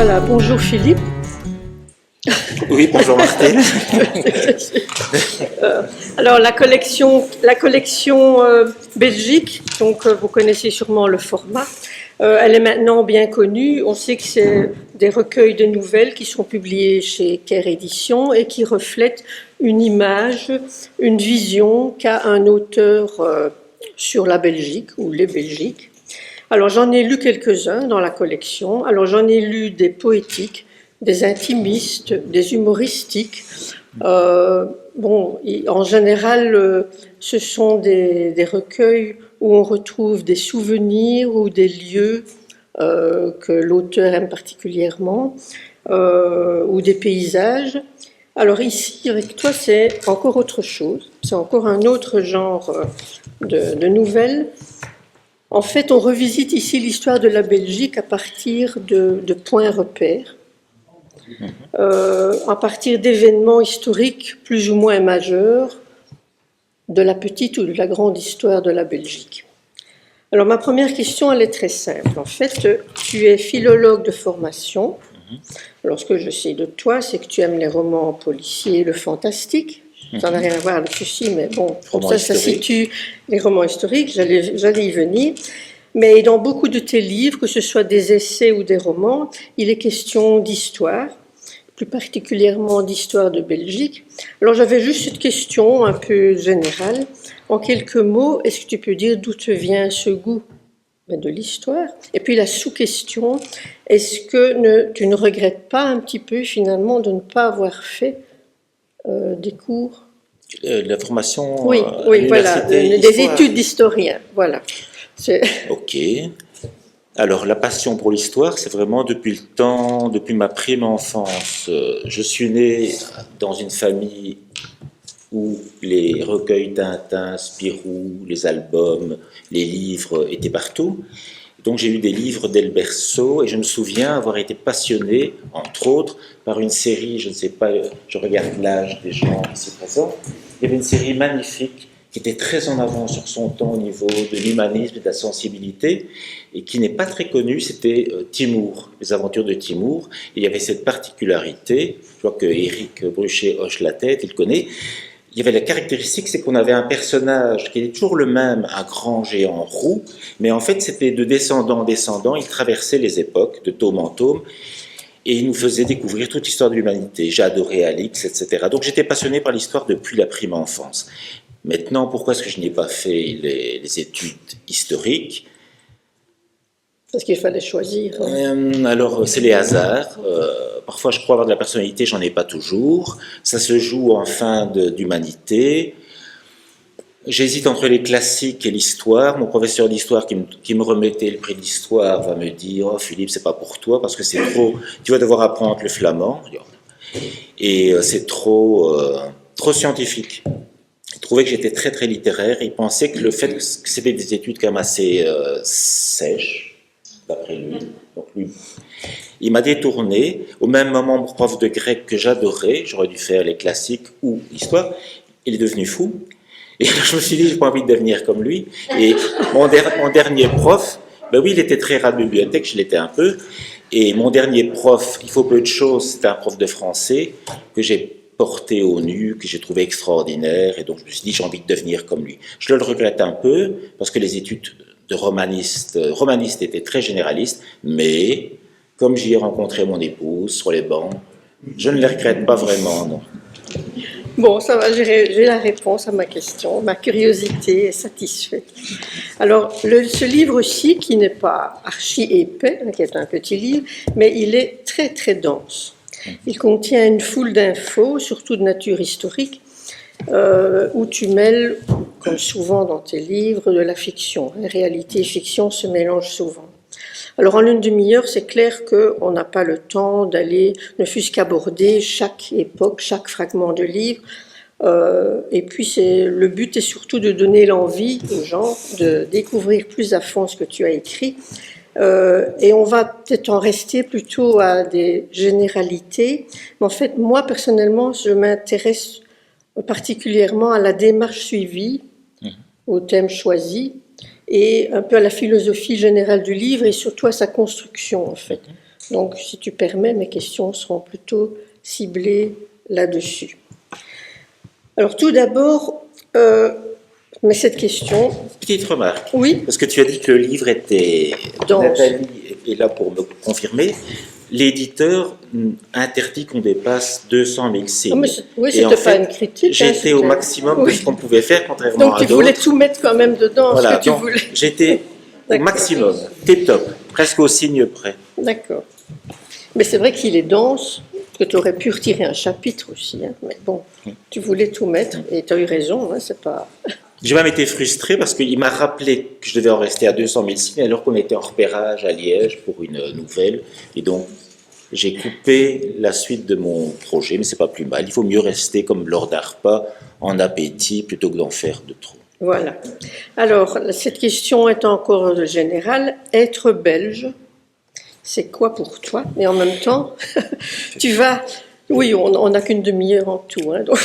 Voilà, bonjour Philippe. Oui, bonjour Martine. Alors la collection Belgique, donc vous connaissez sûrement le format, elle est maintenant bien connue. On sait que c'est des recueils de nouvelles qui sont publiés chez Caire Éditions et qui reflètent une image, une vision qu'a un auteur sur la Belgique ou les Belgiques. Alors j'en ai lu quelques-uns dans la collection. Alors j'en ai lu des poétiques, des intimistes, des humoristiques. En général, ce sont des recueils où on retrouve des souvenirs ou des lieux que l'auteur aime particulièrement, ou des paysages. Alors ici, avec toi, c'est encore autre chose. C'est encore un autre genre de nouvelles. En fait, on revisite ici l'histoire de la Belgique à partir de points repères, à partir d'événements historiques plus ou moins majeurs de la petite ou de la grande histoire de la Belgique. Alors, ma première question, elle est très simple. En fait, tu es philologue de formation. Alors, ce que je sais de toi, c'est que tu aimes les romans policiers, le fantastique. Ça n'a rien à voir avec ceci, mais bon, comme ça situe les romans historiques, j'allais y venir. Mais dans beaucoup de tes livres, que ce soit des essais ou des romans, il est question d'histoire, plus particulièrement d'histoire de Belgique. Alors j'avais juste cette question un peu générale. En quelques mots, est-ce que tu peux dire d'où te vient ce goût de l'histoire? Et puis la sous-question, est-ce que tu ne regrettes pas un petit peu finalement de ne pas avoir fait des cours? La formation oui, voilà, des études d'historien, voilà. Ok. Alors, la passion pour l'histoire, c'est vraiment depuis ma prime enfance. Je suis né dans une famille où les recueils Tintin, Spirou, les albums, les livres étaient partout. Donc j'ai eu des livres dès le berceau et je me souviens avoir été passionné, entre autres, par une série, je ne sais pas, je regarde l'âge des gens ici présents, il y avait une série magnifique qui était très en avant sur son temps au niveau de l'humanisme et de la sensibilité et qui n'est pas très connue, c'était Timur, les aventures de Timur. Et il y avait cette particularité, je vois que Éric Bruchet hoche la tête, il connaît. Il y avait la caractéristique, c'est qu'on avait un personnage qui était toujours le même, un grand géant roux, mais en fait c'était de descendant en descendant, il traversait les époques de tome en tome, et il nous faisait découvrir toute l'histoire de l'humanité. J'ai adoré Alix, etc. Donc j'étais passionné par l'histoire depuis la prime enfance. Maintenant, pourquoi est-ce que je n'ai pas fait les études historiques? Parce qu'il fallait choisir. Alors, c'est les hasards. Parfois, je crois avoir de la personnalité, j'en ai pas toujours. Ça se joue en fin d'humanité. J'hésite entre les classiques et l'histoire. Mon professeur d'histoire qui me remettait le prix de l'histoire va me dire « Oh Philippe, c'est pas pour toi parce que c'est trop... Tu vas devoir apprendre le flamand. » Et c'est trop scientifique. Il trouvait que j'étais très très littéraire. Il pensait que le fait que c'était des études quand même assez sèches, d'après lui. Donc lui, il m'a détourné. Au même moment, mon prof de grec que j'adorais, j'aurais dû faire les classiques ou l'histoire, il est devenu fou. Et alors je me suis dit, j'ai pas envie de devenir comme lui. Et mon dernier prof, ben oui, il était très rat de bibliothèque, je l'étais un peu. Et mon dernier prof, il faut peu de choses, c'était un prof de français que j'ai porté au nu, que j'ai trouvé extraordinaire. Et donc je me suis dit, j'ai envie de devenir comme lui. Je le regrette un peu, parce que les études de romaniste était très généraliste, mais comme j'y ai rencontré mon épouse sur les bancs, je ne les regrette pas vraiment, non. Bon, ça va, j'ai la réponse à ma question. Ma curiosité est satisfaite. Alors, ce livre-ci, qui n'est pas archi épais, qui est un petit livre, mais il est très très dense. Il contient une foule d'infos, surtout de nature historique, où tu mêles, comme souvent dans tes livres, de la fiction. Réalité et fiction se mélangent souvent. Alors en une demi-heure, c'est clair qu'on n'a pas le temps d'aller, ne fût-ce qu'aborder chaque époque, chaque fragment de livre. Et puis le but est surtout de donner l'envie aux gens de découvrir plus à fond ce que tu as écrit. Et on va peut-être en rester plutôt à des généralités. Mais en fait, moi personnellement, je m'intéresse particulièrement à la démarche suivie, au thème choisi, et un peu à la philosophie générale du livre et surtout à sa construction, en fait. Donc, si tu permets, mes questions seront plutôt ciblées là-dessus. Alors, tout d'abord, mais cette question... Petite remarque. Oui. Parce que tu as dit que le livre était... Dense. Nathalie est là pour me confirmer. L'éditeur interdit qu'on dépasse 200 000 signes. Oh, mais oui, c'était pas une critique. J'étais au maximum de ce qu'on pouvait faire, contrairement à d'autres. Donc, tu voulais tout mettre quand même dedans, voilà, ce que tu voulais. J'étais au maximum, top, presque au signe près. D'accord. Mais c'est vrai qu'il est dense, que tu aurais pu retirer un chapitre aussi. Hein. Mais bon, tu voulais tout mettre, et tu as eu raison, hein, c'est pas... J'ai même été frustré parce qu'il m'a rappelé que je devais en rester à 200 000 signes alors qu'on était en repérage à Liège pour une nouvelle. Et donc, j'ai coupé la suite de mon projet, mais c'est pas plus mal. Il faut mieux rester comme Lord Arpa, en appétit, plutôt que d'en faire de trop. Voilà. Alors, cette question est encore générale. Être belge, c'est quoi pour toi? Mais en même temps, tu vas... Oui, on n'a qu'une demi-heure en tout. Hein, donc.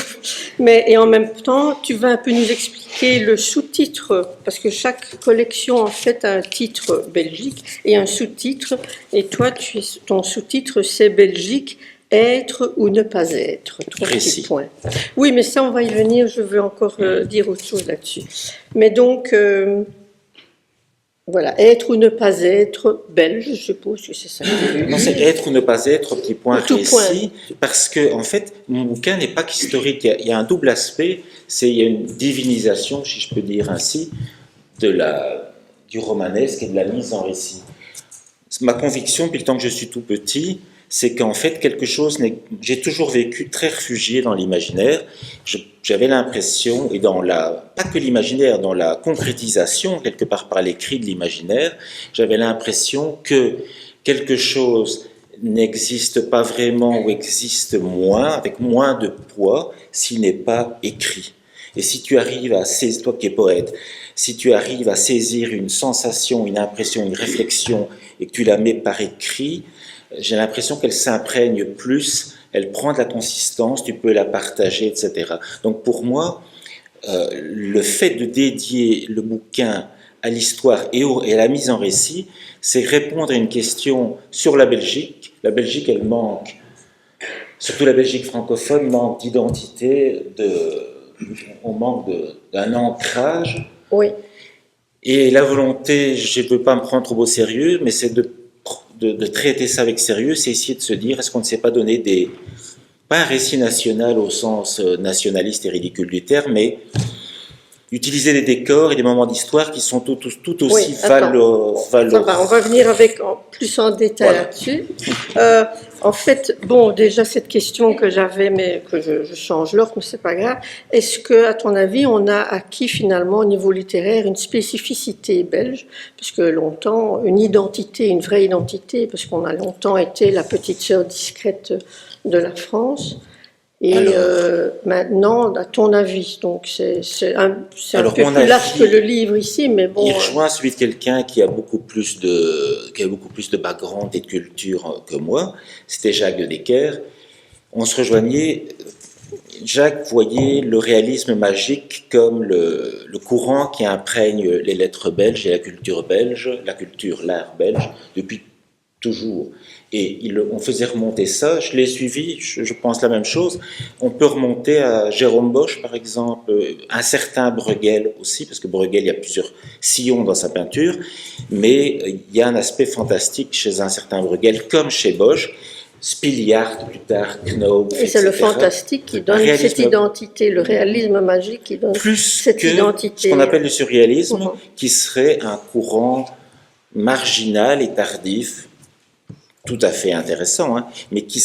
Et en même temps, tu vas un peu nous expliquer le sous-titre, parce que chaque collection, en fait, a un titre Belgique et un sous-titre. Et toi, ton sous-titre, c'est Belgique, être ou ne pas être. Trois petits points. Oui, mais ça, on va y venir. Je veux encore dire autre chose là-dessus. Mais donc... Voilà, être ou ne pas être belge, je suppose que c'est ça. Non, c'est être ou ne pas être, petit point précis, parce que en fait, mon bouquin n'est pas qu'historique. Il y a un double aspect, il y a une divinisation, si je peux dire ainsi, du romanesque et de la mise en récit. Ma conviction, depuis le temps que je suis tout petit, c'est qu'en fait, j'ai toujours vécu très réfugié dans l'imaginaire. J'avais l'impression, et pas que l'imaginaire, dans la concrétisation, quelque part par l'écrit de l'imaginaire, j'avais l'impression que quelque chose n'existe pas vraiment ou existe moins, avec moins de poids, s'il n'est pas écrit. Et si tu arrives à saisir, toi qui es poète, si tu arrives à saisir une sensation, une impression, une réflexion, et que tu la mets par écrit, j'ai l'impression qu'elle s'imprègne plus, elle prend de la consistance, tu peux la partager, etc. Donc pour moi, le fait de dédier le bouquin à l'histoire et à la mise en récit, c'est répondre à une question sur la Belgique. La Belgique, elle manque, surtout la Belgique francophone, manque d'identité, on manque d'un ancrage. Oui. Et la volonté, je ne veux pas me prendre trop au sérieux, mais c'est de traiter ça avec sérieux, c'est essayer de se dire, est-ce qu'on ne s'est pas donné pas un récit national au sens nationaliste et ridicule du terme, mais utiliser des décors et des moments d'histoire qui sont tout aussi valorisants. On va venir plus en détail là-dessus. En fait, bon, déjà cette question que j'avais, mais que je change l'ordre, mais c'est pas grave. Est-ce que, à ton avis, on a acquis finalement au niveau littéraire une spécificité belge, parce que longtemps, une vraie identité, parce qu'on a longtemps été la petite sœur discrète de la France. Et maintenant, à ton avis, donc c'est un peu plus large que le livre ici, mais bon. Il rejoint celui de quelqu'un qui a beaucoup plus de background et de culture que moi. C'était Jacques de Decker. On se rejoignait. Jacques voyait le réalisme magique comme le courant qui imprègne les lettres belges et la culture belge, l'art belge, depuis toujours. Et on faisait remonter ça, je l'ai suivi, je pense la même chose. On peut remonter à Jérôme Bosch, par exemple, un certain Bruegel aussi, parce que Bruegel, il y a plusieurs sillons dans sa peinture, mais il y a un aspect fantastique chez un certain Bruegel, comme chez Bosch, Spiliart, plus tard, Knoop, etc. Et c'est le fantastique qui donne cette identité, le réalisme magique qui donne cette identité. Ce qu'on appelle le surréalisme, qui serait un courant marginal et tardif, tout à fait intéressant, hein, mais qui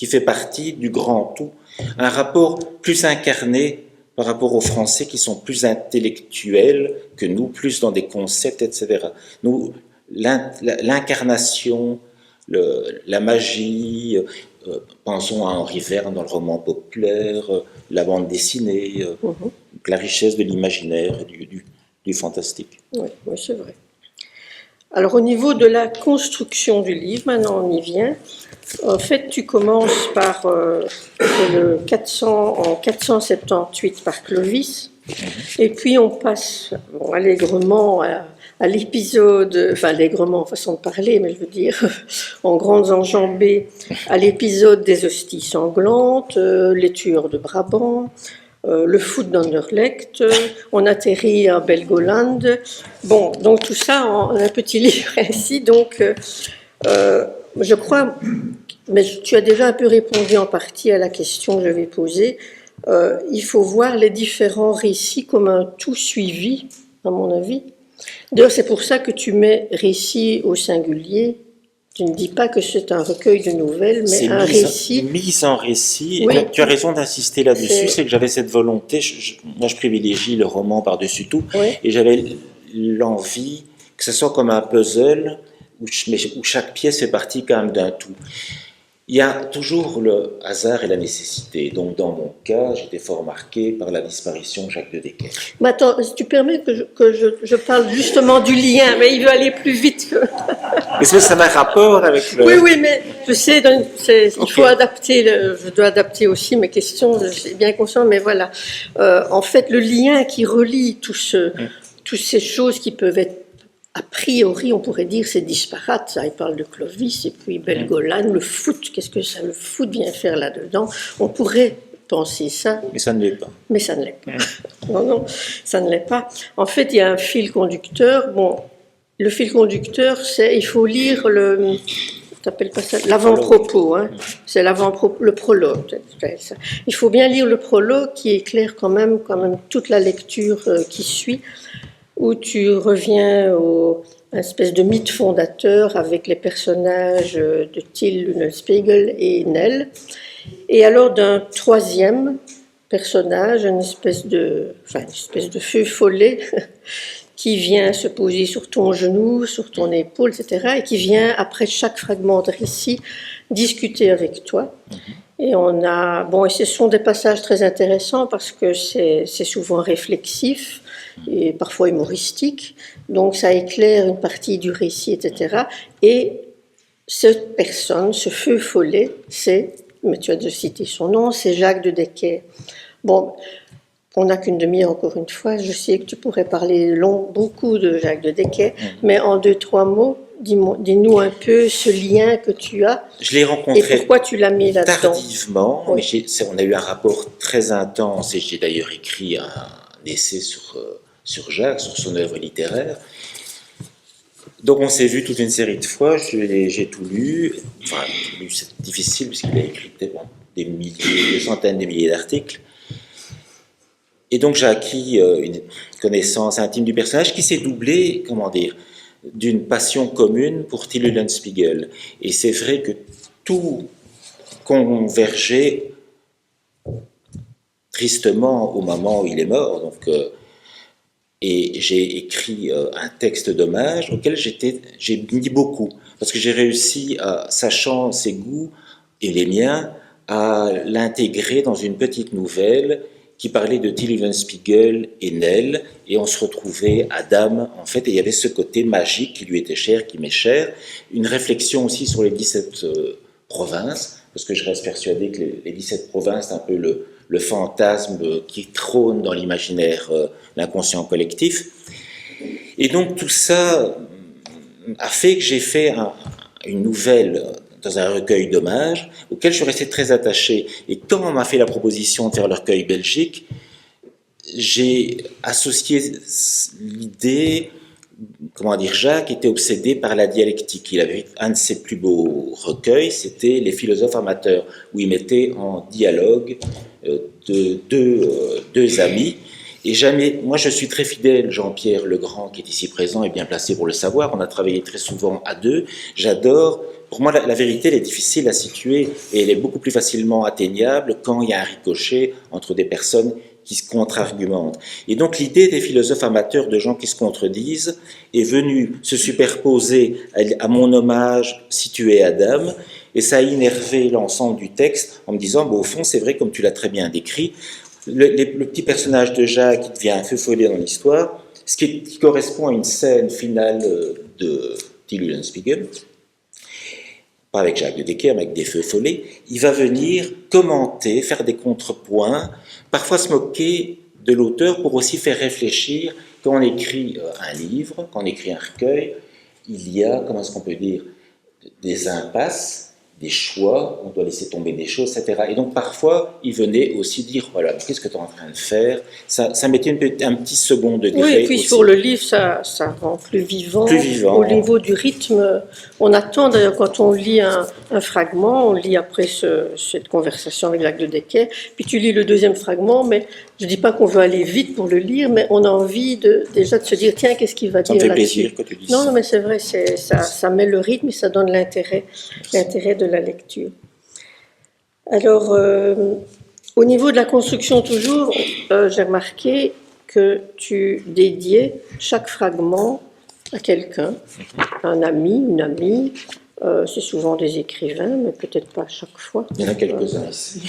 fait partie du grand tout. Un rapport plus incarné par rapport aux Français qui sont plus intellectuels que nous, plus dans des concepts, etc. Nous, l'incarnation, la magie, pensons à Henri Verne dans le roman populaire, la bande dessinée, la richesse de l'imaginaire, du fantastique. Oui, c'est vrai. Alors, au niveau de la construction du livre, maintenant on y vient. En fait, tu commences par en 478 par Clovis, Et puis on passe allègrement à l'épisode, enfin allègrement, façon de parler, mais je veux dire en grandes enjambées, à l'épisode des hosties sanglantes, les tueurs de Brabant, le foot d'Anderlecht, on atterrit à Belgoland. Bon, donc tout ça en un petit livre ainsi. Donc, je crois, mais tu as déjà un peu répondu en partie à la question que je vais poser. Il faut voir les différents récits comme un tout suivi, à mon avis. D'ailleurs, c'est pour ça que tu mets récit au singulier. Tu ne dis pas que c'est un recueil de nouvelles, mais C'est un récit. mise en récit. Oui. Et tu as raison d'insister là-dessus, C'est- c'est que j'avais cette volonté, moi je privilégie le roman par-dessus tout, Oui. et j'avais l'envie que ce soit comme un puzzle où chaque pièce fait partie quand même d'un tout. Il y a toujours le hasard et la nécessité. Donc, dans mon cas, j'étais fort marqué par la disparition de Jacques de Decker. Mais attends, si tu permets je parle justement du lien, mais il veut aller plus vite que... Est-ce que ça a un rapport avec le... Oui, oui, mais je sais, il Ok. faut adapter, je dois adapter aussi mes questions, je suis bien conscient, mais voilà. En fait, le lien qui relie toutes ces choses qui peuvent être, a priori, on pourrait dire, c'est disparate. Ça, il parle de Clovis, et puis Belgolan, le foot, qu'est-ce que ça, le foot vient faire là-dedans? On pourrait penser ça, Mais ça ne l'est pas. mais ça ne l'est pas. Non, non, ça ne l'est pas. En fait, il y a un fil conducteur. Bon, le fil conducteur, c'est, il faut lire t'appelles pas ça l'avant-propos, hein. C'est l'avant-propos, le prologue. Ça. Il faut bien lire le prologue qui éclaire quand même toute la lecture qui suit, où tu reviens à une espèce de mythe fondateur avec les personnages de Till, Spiegel et Nell. Et alors d'un troisième personnage, une espèce de feu follet qui vient se poser sur ton genou, sur ton épaule, etc., et qui vient, après chaque fragment de récit, discuter avec toi. Et et ce sont des passages très intéressants parce que c'est souvent réflexif et parfois humoristique, donc ça éclaire une partie du récit, etc. Et cette personne, ce feu follet, mais tu as déjà cité son nom, c'est Jacques de Decker. Bon, on n'a qu'une demi-heure encore une fois, je sais que tu pourrais parler beaucoup de Jacques de Decker, mais en 2-3 mots, dis-nous un peu ce lien que tu as. Je l'ai Et rencontré pourquoi tu l'as mis là-dedans? tardivement, Oui. mais on a eu un rapport très intense et j'ai d'ailleurs écrit un essai sur Jacques, sur son œuvre littéraire. Donc on s'est vu toute une série de fois, j'ai tout lu, enfin c'est difficile puisqu'il a écrit des centaines de milliers d'articles. Et donc j'ai acquis une connaissance intime du personnage qui s'est doublée, d'une passion commune pour Till Eulenspiegel. Et c'est vrai que tout convergeait tristement au moment où il est mort. Donc, et j'ai écrit un texte d'hommage auquel j'ai mis beaucoup, parce que j'ai réussi, sachant ses goûts et les miens, à l'intégrer dans une petite nouvelle qui parlait de Till Eulenspiegel et Nell, et on se retrouvait à Dame, en fait, et il y avait ce côté magique qui lui était cher, qui m'est cher, une réflexion aussi sur les 17 provinces, parce que je reste persuadé que les 17 provinces, c'est un peu le fantasme qui trône dans l'imaginaire, l'inconscient collectif. Et donc tout ça a fait que j'ai fait une nouvelle dans un recueil d'hommages auquel je suis resté très attaché. Et quand on m'a fait la proposition de faire le recueil belgique, j'ai associé l'idée, Jacques était obsédé par la dialectique. Il avait un de ses plus beaux recueils, c'était Les philosophes amateurs, où il mettait en dialogue deux amis. Et jamais, moi je suis très fidèle, Jean-Pierre Legrand, qui est ici présent et bien placé pour le savoir, on a travaillé très souvent à deux, j'adore. Pour moi, la vérité, elle est difficile à situer et elle est beaucoup plus facilement atteignable quand il y a un ricochet entre des personnes qui se contre-argumentent. Et donc l'idée des philosophes amateurs, de gens qui se contredisent, est venue se superposer à mon hommage situé à Dame, et ça a énervé l'ensemble du texte en me disant, au fond, c'est vrai, comme tu l'as très bien décrit, le petit personnage de Jacques qui devient un feu follet dans l'histoire, ce qui correspond à une scène finale de Till Eulenspiegel, pas avec Jacques de Decker, mais avec des feux follets, il va venir commenter, faire des contrepoints, parfois se moquer de l'auteur pour aussi faire réfléchir. Quand on écrit un livre, quand on écrit un recueil, il y a, comment est-ce qu'on peut dire, des impasses, des choix, on doit laisser tomber des choses, etc. Et donc parfois, il venait aussi dire, voilà, qu'est-ce que tu es en train de faire? Ça mettait un petit second degré. Oui, et puis aussi. pour le livre, ça rend plus vivant. Au niveau du rythme, on attend d'ailleurs quand on lit un fragment, on lit après cette conversation avec Jacques de Decker, puis tu lis le deuxième fragment, mais je ne dis pas qu'on veut aller vite pour le lire, mais on a envie déjà de se dire, tiens, qu'est-ce qu'il va dire là-dessus? Ça me fait plaisir que tu dises ça. Non, mais c'est vrai, ça met le rythme et ça donne l'intérêt de la lecture. Alors, au niveau de la construction toujours, j'ai remarqué que tu dédiais chaque fragment à quelqu'un, un ami, une amie. C'est souvent des écrivains, mais peut-être pas chaque fois. Il y en a quelques-uns ici.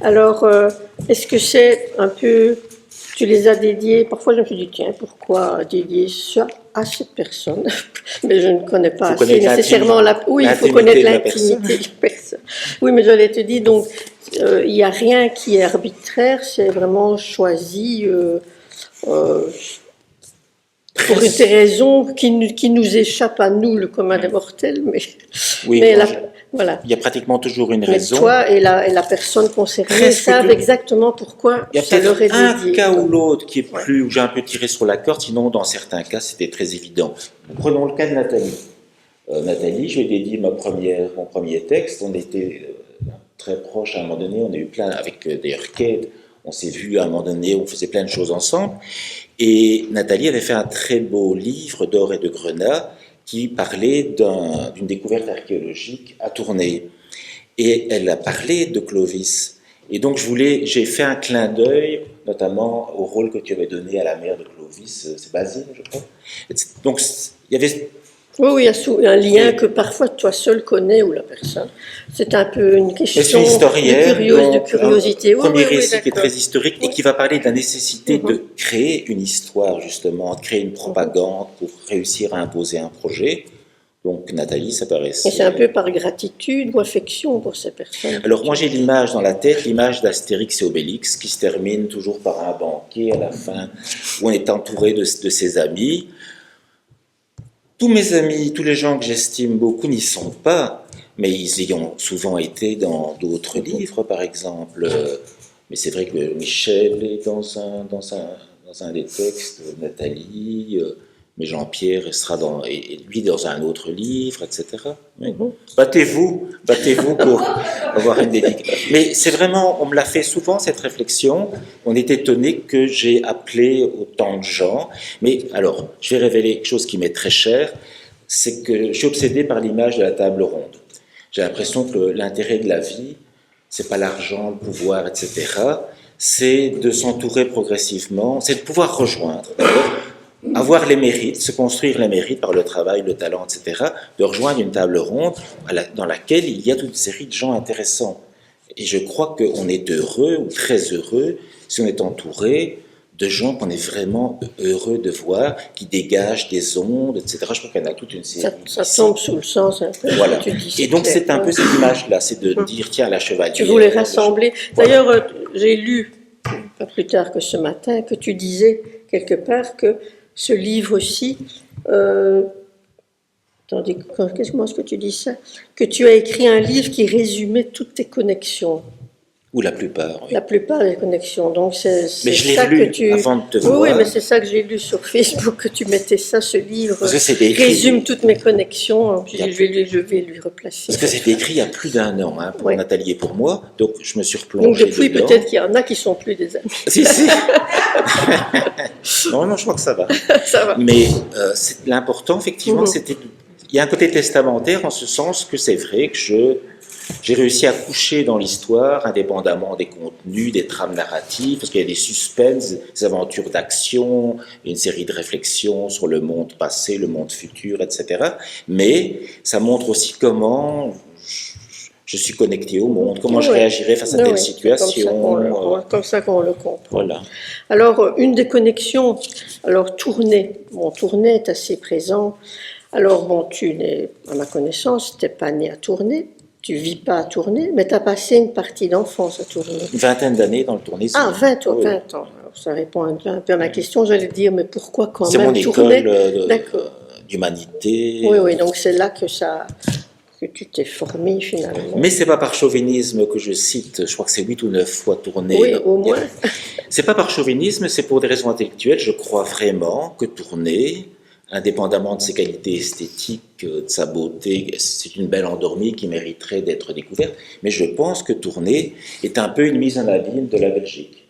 Alors, est-ce que c'est un peu... Tu les as dédiés, parfois je me suis dit, tiens, pourquoi dédier ça à cette personne? Mais je ne connais pas assez nécessairement oui, il faut connaître l'intimité de la personne. Oui, mais j'allais te dire, donc, il n'y a rien qui est arbitraire, c'est vraiment choisi pour une raison qui nous échappe à nous, le commun des mortels, mais, oui, mais voilà. Il y a pratiquement toujours une raison. Mais toi et la personne concernée savent exactement pourquoi ça leur est dédié. Il y a peut-être un cas ou l'autre qui est où j'ai un peu tiré sur la corde, sinon dans certains cas c'était très évident. Prenons le cas de Nathalie. Nathalie, je lui ai dédié mon premier texte, on était très proches à un moment donné, on a eu plein, avec d'ailleurs Kate, on s'est vu à un moment donné, on faisait plein de choses ensemble, et Nathalie avait fait un très beau livre d'or et de grenat, qui parlait d'une découverte archéologique à Tournai. Et elle a parlé de Clovis. Et donc j'ai fait un clin d'œil, notamment au rôle que tu avais donné à la mère de Clovis, c'est Basile, je crois. Donc il y avait... Oui, il y a un lien que parfois toi seul connais ou la personne. C'est un peu une question de curiosité. Un premier récit qui est très historique et qui va parler de la nécessité de créer une histoire, justement, de créer une propagande pour réussir à imposer un projet. Donc Nathalie, ça paraissait... Et c'est un peu par gratitude ou affection pour ces personnes. Alors moi j'ai l'image dans la tête, l'image d'Astérix et Obélix, qui se termine toujours par un banquet à la fin, où on est entouré de ses amis. Tous mes amis, tous les gens que j'estime beaucoup n'y sont pas, mais ils y ont souvent été dans d'autres livres, par exemple. Mais c'est vrai que Michel est dans un des textes, Nathalie, mais Jean-Pierre sera lui dans un autre livre, etc. Oui. Battez-vous pour avoir une dédicace. Mais c'est vraiment, on me l'a fait souvent cette réflexion, on est étonné que j'ai appelé autant de gens, mais alors, je vais révéler quelque chose qui m'est très cher, c'est que je suis obsédé par l'image de la table ronde. J'ai l'impression que l'intérêt de la vie, c'est pas l'argent, le pouvoir, etc., c'est de s'entourer progressivement, c'est de pouvoir rejoindre, avoir les mérites, se construire les mérites par le travail, le talent, etc., de rejoindre une table ronde dans laquelle il y a toute une série de gens intéressants. Et je crois qu'on est heureux, ou très heureux, si on est entouré de gens qu'on est vraiment heureux de voir, qui dégagent des ondes, etc. Je crois qu'il y en a toute une série. Ça tombe sous le sens un peu. Voilà. Et donc c'est un peu cette image-là, c'est de dire, tiens, la chevalière... Tu voulais rassembler. D'ailleurs, j'ai lu, pas plus tard que ce matin, que tu disais quelque part que ce livre-ci, attendez, comment est-ce que tu dis ça? Que tu as écrit un livre qui résumait toutes tes connexions. Ou la plupart, oui. La plupart des connexions. Donc c'est mais je l'ai ça lu que tu... avant de te voir. Oui, mais c'est ça que j'ai lu sur Facebook, que tu mettais ça, ce livre parce que c'était écrit... résume toutes mes connexions. Puis je vais lui replacer. Parce que c'était écrit il y a plus d'un an, hein, pour Nathalie et pour moi. Donc je me suis replongé. Donc depuis, peut-être qu'il y en a qui sont plus des amis. Si. non, je crois que ça va. Ça va. Mais l'important, effectivement, c'était... Il y a un côté testamentaire en ce sens que c'est vrai que j'ai réussi à coucher dans l'histoire, indépendamment des contenus, des trames narratives, parce qu'il y a des suspens, des aventures d'action, une série de réflexions sur le monde passé, le monde futur, etc. Mais ça montre aussi comment je suis connecté au monde, comment je réagirais face à telle situation. Comme ça qu'on le comprend. Voilà. Alors, une des connexions, Tournai. Bon, Tournai est assez présent. Alors, bon, à ma connaissance, tu n'es pas né à Tournai. tu vis pas à Tournai, mais tu as passé une partie d'enfance à Tournai. Une vingtaine d'années dans le Tournai. Ah, 20 ans, Oui. 20 ans. Alors, ça répond un peu à ma question. J'allais dire, mais pourquoi quand C'est même mon Tournai? école D'accord. d'humanité. Oui, oui, donc c'est là que tu t'es formé finalement. Mais c'est pas par chauvinisme que je cite, je crois que c'est 8 ou 9 fois Tournai. Oui, au moins. C'est pas par chauvinisme, c'est pour des raisons intellectuelles. Je crois vraiment que Tournai, indépendamment de ses qualités esthétiques, de sa beauté, c'est une belle endormie qui mériterait d'être découverte. Mais je pense que Tournai est un peu une mise en abîme de la Belgique.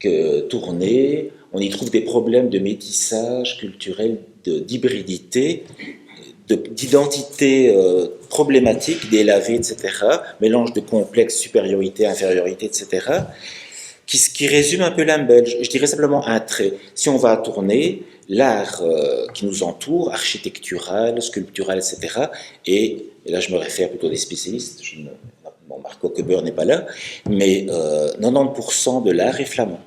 Que Tournai, on y trouve des problèmes de métissage culturel, d'hybridité, d'identité problématique, délavée, etc., mélange de complexes, supériorité, infériorité, etc., qui résume un peu l'âme belge. Je dirais simplement un trait. Si on va à Tournai, l'art qui nous entoure, architectural, sculptural, etc., et là je me réfère plutôt à des spécialistes, bon, Marc Coquebeur n'est pas là, mais 90% de l'art est flamand.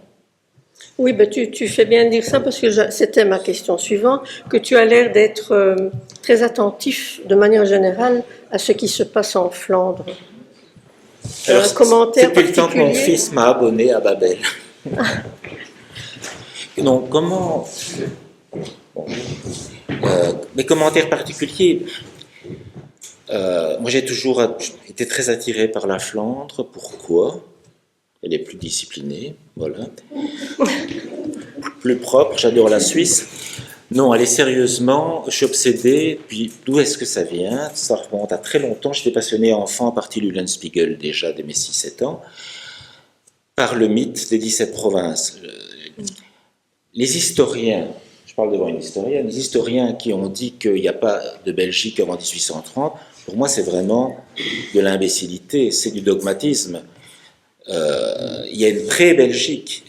Oui, ben tu fais bien de dire ça parce que c'était ma question suivante, que tu as l'air d'être très attentif de manière générale à ce qui se passe en Flandre. Alors, Un commentaire depuis le temps que mon particulier? fils m'a abonné à Babel. Donc, comment... Bon, mes commentaires particuliers, moi j'ai toujours été très attiré par la Flandre. Pourquoi? Elle est plus disciplinée, voilà. Plus propre, j'adore la Suisse. Non, allez, sérieusement, je suis obsédé. Puis d'où est-ce que ça vient? Ça remonte à très longtemps. J'étais passionné enfant à partir du L'Ulenspiegel, déjà dès mes 6-7 ans, par le mythe des 17 provinces. Les historiens, je parle devant une historienne, les historiens qui ont dit qu'il n'y a pas de Belgique avant 1830, pour moi c'est vraiment de l'imbécilité, c'est du dogmatisme. Il y a une pré-Belgique,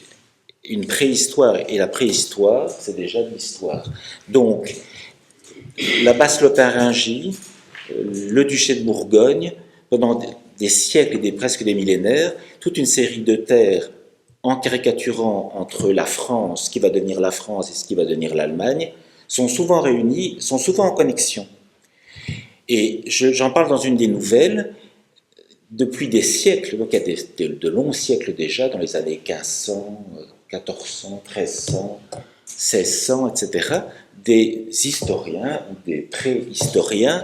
une préhistoire, et la préhistoire, c'est déjà de l'histoire. Donc, la Basse-Lotharingie, le duché de Bourgogne, pendant des siècles et presque des millénaires, toute une série de terres en caricaturant entre la France, qui va devenir la France, et ce qui va devenir l'Allemagne, sont souvent réunies, sont souvent en connexion. Et j'en parle dans une des nouvelles. Depuis des siècles, donc il y a de longs siècles déjà, dans les années 1500, 1400, 1300, 1600, etc., des historiens ou des préhistoriens,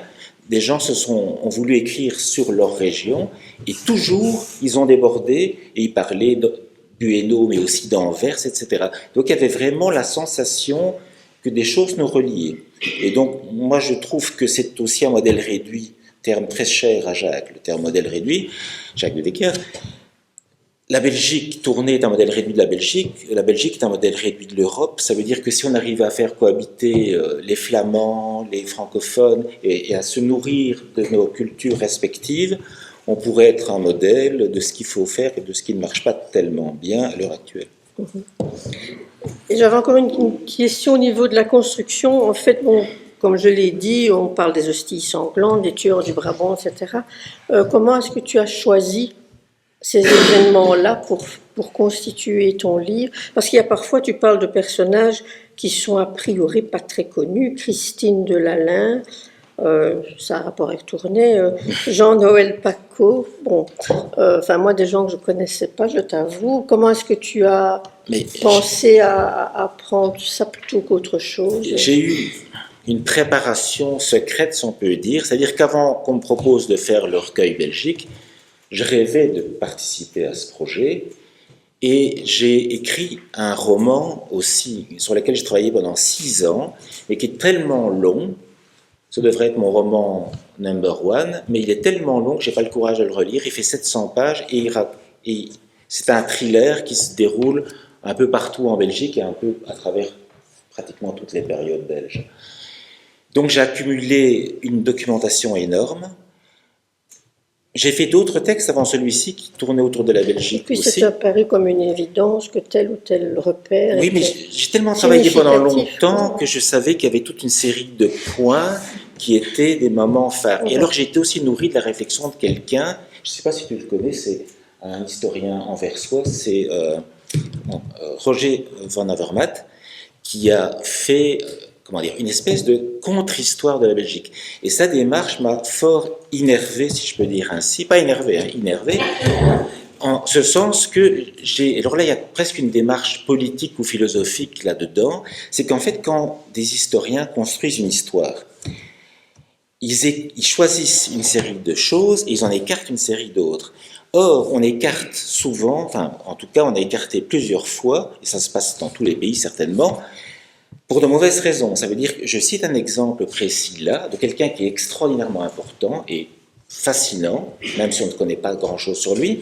des gens ont voulu écrire sur leur région, et toujours ils ont débordé, et ils parlaient du Hainaut, mais aussi d'Anvers, etc. Donc il y avait vraiment la sensation que des choses nous reliaient. Et donc moi je trouve que c'est aussi un modèle réduit, terme très cher à Jacques, le terme modèle réduit, Jacques de Decker. La Belgique, Tournai est un modèle réduit de la Belgique est un modèle réduit de l'Europe, ça veut dire que si on arrive à faire cohabiter les Flamands, les francophones, et à se nourrir de nos cultures respectives, on pourrait être un modèle de ce qu'il faut faire et de ce qui ne marche pas tellement bien à l'heure actuelle. Et j'avais encore une question au niveau de la construction. En fait, bon, comme je l'ai dit, on parle des hosties sanglantes, des tueurs du Brabant, etc. Comment est-ce que tu as choisi ces événements-là pour constituer ton livre? Parce qu'il y a parfois, tu parles de personnages qui sont a priori pas très connus. Christine Delalin, ça a rapport avec Tournai, Jean-Noël Paco, bon, enfin moi des gens que je connaissais pas, je t'avoue. Comment est-ce que tu as pensé à prendre ça plutôt qu'autre chose? J'ai eu une préparation secrète, si on peut dire, c'est-à-dire qu'avant qu'on me propose de faire le recueil Belgique, je rêvais de participer à ce projet, et j'ai écrit un roman aussi, sur lequel j'ai travaillé pendant 6 ans, et qui est tellement long. Ça devrait être mon roman number one, mais il est tellement long que je n'ai pas le courage de le relire. Il fait 700 pages et c'est un thriller qui se déroule un peu partout en Belgique et un peu à travers pratiquement toutes les périodes belges. Donc j'ai accumulé une documentation énorme. J'ai fait d'autres textes avant celui-ci qui tournaient autour de la Belgique et puis aussi. c'est apparu comme une évidence que tel ou tel repère. Oui, mais j'ai tellement travaillé pendant longtemps que je savais qu'il y avait toute une série de points qui étaient des moments phares. Et alors j'ai été aussi nourri de la réflexion de quelqu'un, je ne sais pas si tu le connais, c'est un historien anversois, c'est Roger van Avermaet, qui a fait comment dire, une espèce de contre-histoire de la Belgique. Et sa démarche m'a fort énervé, si je peux dire ainsi, pas énervé, hein, énervé, en ce sens que alors là il y a presque une démarche politique ou philosophique là-dedans, c'est qu'en fait quand des historiens construisent une histoire, ils choisissent une série de choses et ils en écartent une série d'autres. Or, on écarte souvent, enfin en tout cas on a écarté plusieurs fois, et ça se passe dans tous les pays certainement, pour de mauvaises raisons. Ça veut dire que je cite un exemple précis là, de quelqu'un qui est extraordinairement important et fascinant, même si on ne connaît pas grand-chose sur lui,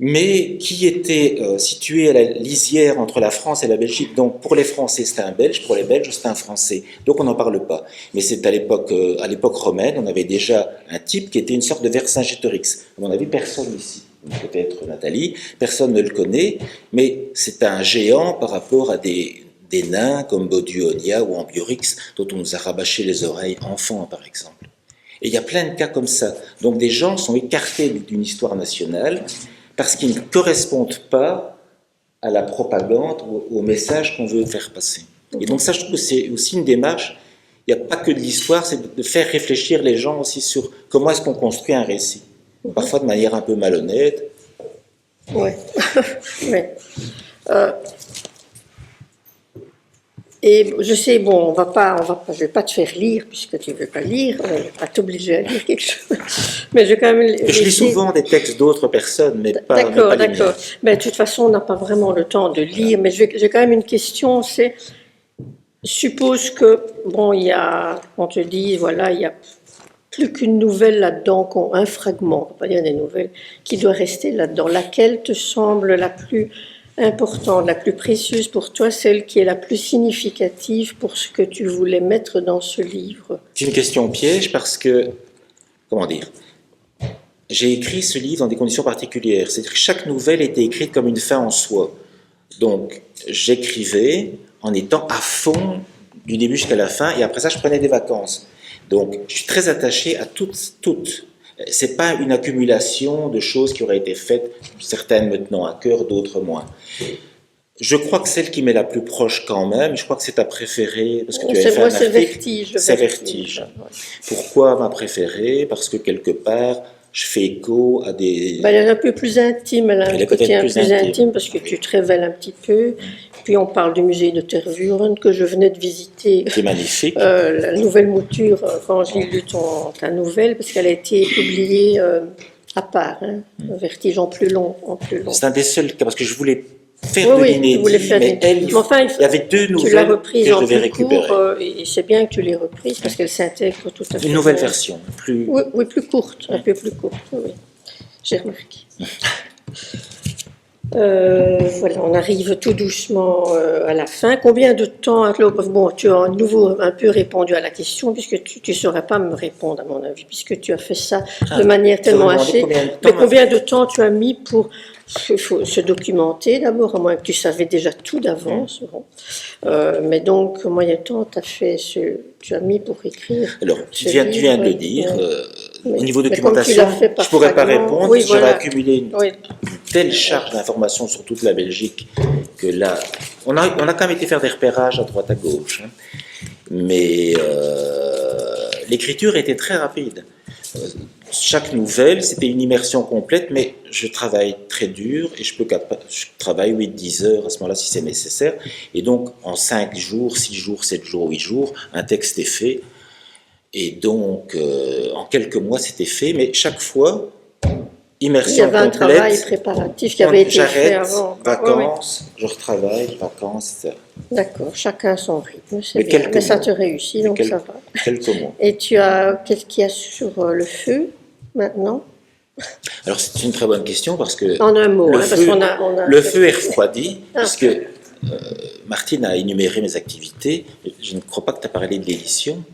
mais qui était situé à la lisière entre la France et la Belgique. Donc pour les Français c'était un Belge, pour les Belges c'était un Français. Donc on n'en parle pas. Mais c'est à l'époque romaine, on avait déjà un type qui était une sorte de Vercingétorix. À mon avis, personne ici, peut-être Nathalie, personne ne le connaît, mais c'est un géant par rapport à des nains comme Bauduonia ou Ambiorix, dont on nous a rabâché les oreilles enfants par exemple. Et il y a plein de cas comme ça. Donc des gens sont écartés d'une histoire nationale parce qu'ils ne correspondent pas à la propagande, au message qu'on veut faire passer. Et donc ça, je trouve que c'est aussi une démarche, il n'y a pas que de l'histoire, c'est de faire réfléchir les gens aussi sur comment est-ce qu'on construit un récit. Parfois de manière un peu malhonnête. Ouais. Ouais. Et je sais, bon, je vais pas te faire lire puisque tu veux pas lire, je vais pas t'obliger à lire quelque chose. Mais je vais quand même. Je lis souvent des textes d'autres personnes, mais pas. D'accord, les miens. d'accord. Ben, de toute façon, on n'a pas vraiment le temps de lire, mais j'ai quand même une question. C'est, suppose que, bon, on te dit, voilà, il y a plus qu'une nouvelle là-dedans, un fragment, on va pas dire des nouvelles, qui doit rester là-dedans. Laquelle te semble la plus importante, la plus précieuse pour toi, celle qui est la plus significative pour ce que tu voulais mettre dans ce livre? C'est une question piège parce que, comment dire, j'ai écrit ce livre dans des conditions particulières. C'est-à-dire que chaque nouvelle était écrite comme une fin en soi. Donc, j'écrivais en étant à fond du début jusqu'à la fin, et après ça, je prenais des vacances. Donc, je suis très attaché à toutes. C'est pas une accumulation de choses qui auraient été faites, certaines me tenant à cœur, d'autres moins. Je crois que celle qui m'est la plus proche quand même, je crois que c'est ta préférée, parce que tu avais fait un article. C'est Vertige. C'est Vertige. Pourquoi ma préférée? Parce que quelque part, je fais écho à des... Elle est un peu plus intime, elle a un côté un peu plus intime parce que tu te révèles un petit peu. Puis on parle du musée de Tervuren que je venais de visiter. C'est magnifique. La nouvelle mouture, quand j'ai lu ta nouvelle, parce qu'elle a été publiée à part, hein, Vertige en plus long. C'est un des seuls cas, parce que je voulais faire de l'inédit, mais il y avait deux nouvelles tu l'as reprise que je en devais plus récupérer. court, et c'est bien que tu l'aies reprise parce qu'elle s'intègre tout à fait. Une nouvelle version, plus... Oui, plus courte, un peu plus courte, oui. J'ai remarqué. Voilà, on arrive tout doucement à la fin. Combien de temps, bon, tu as à nouveau un peu répondu à la question, puisque tu ne saurais pas me répondre, à mon avis, puisque tu as fait ça de manière tellement hachée. Mais combien de temps tu as mis pour se documenter d'abord, à moins que tu savais déjà tout d'avance. Bon. Mais donc, combien de temps tu as mis pour écrire? Alors, tu viens de le dire. Au niveau documentation, je ne pourrais pas répondre. Oui, j'avais accumulé une telle charge d'informations sur toute la Belgique que là, on a quand même été faire des repérages à droite à gauche. Hein. Mais l'écriture était très rapide. Chaque nouvelle, c'était une immersion complète, mais je travaille très dur et je travaille 8-10 heures à ce moment-là si c'est nécessaire. Et donc, en 5 jours, 6 jours, 7 jours, 8 jours, un texte est fait. Et donc, en quelques mois, c'était fait, mais chaque fois, immersion complète. Il y avait un travail préparatif qui avait été fait avant. Vacances, je retravaille, vacances, etc. D'accord, chacun son rythme, c'est bien. Mais ça te réussit, donc ça va. Quelques mois. Et qu'est-ce qu'il y a sur le feu, maintenant? Alors, c'est une très bonne question, parce que... En un mot, le feu est refroidi, puisque Martine a énuméré mes activités. Je ne crois pas que tu as parlé de l'édition.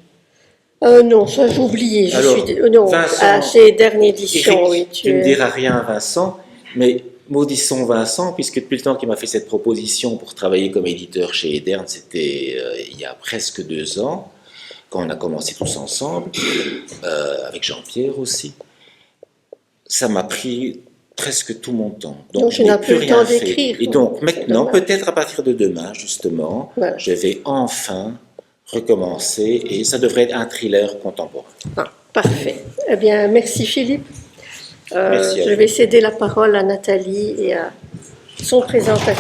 Non, ça j'ai oublié. C'est dernière édition. Eric, tu ne diras rien à Vincent, mais maudissons Vincent, puisque depuis le temps qu'il m'a fait cette proposition pour travailler comme éditeur chez Edern, c'était il y a presque 2 ans, quand on a commencé tous ensemble, avec Jean-Pierre aussi. Ça m'a pris presque tout mon temps. Donc je n'ai plus rien fait. Et donc maintenant, peut-être à partir de demain, justement, je vais enfin recommencer, et ça devrait être un thriller contemporain. Ah, parfait. Eh bien, merci Philippe. Merci à Je vous. vais céder la parole à Nathalie et à son présentateur.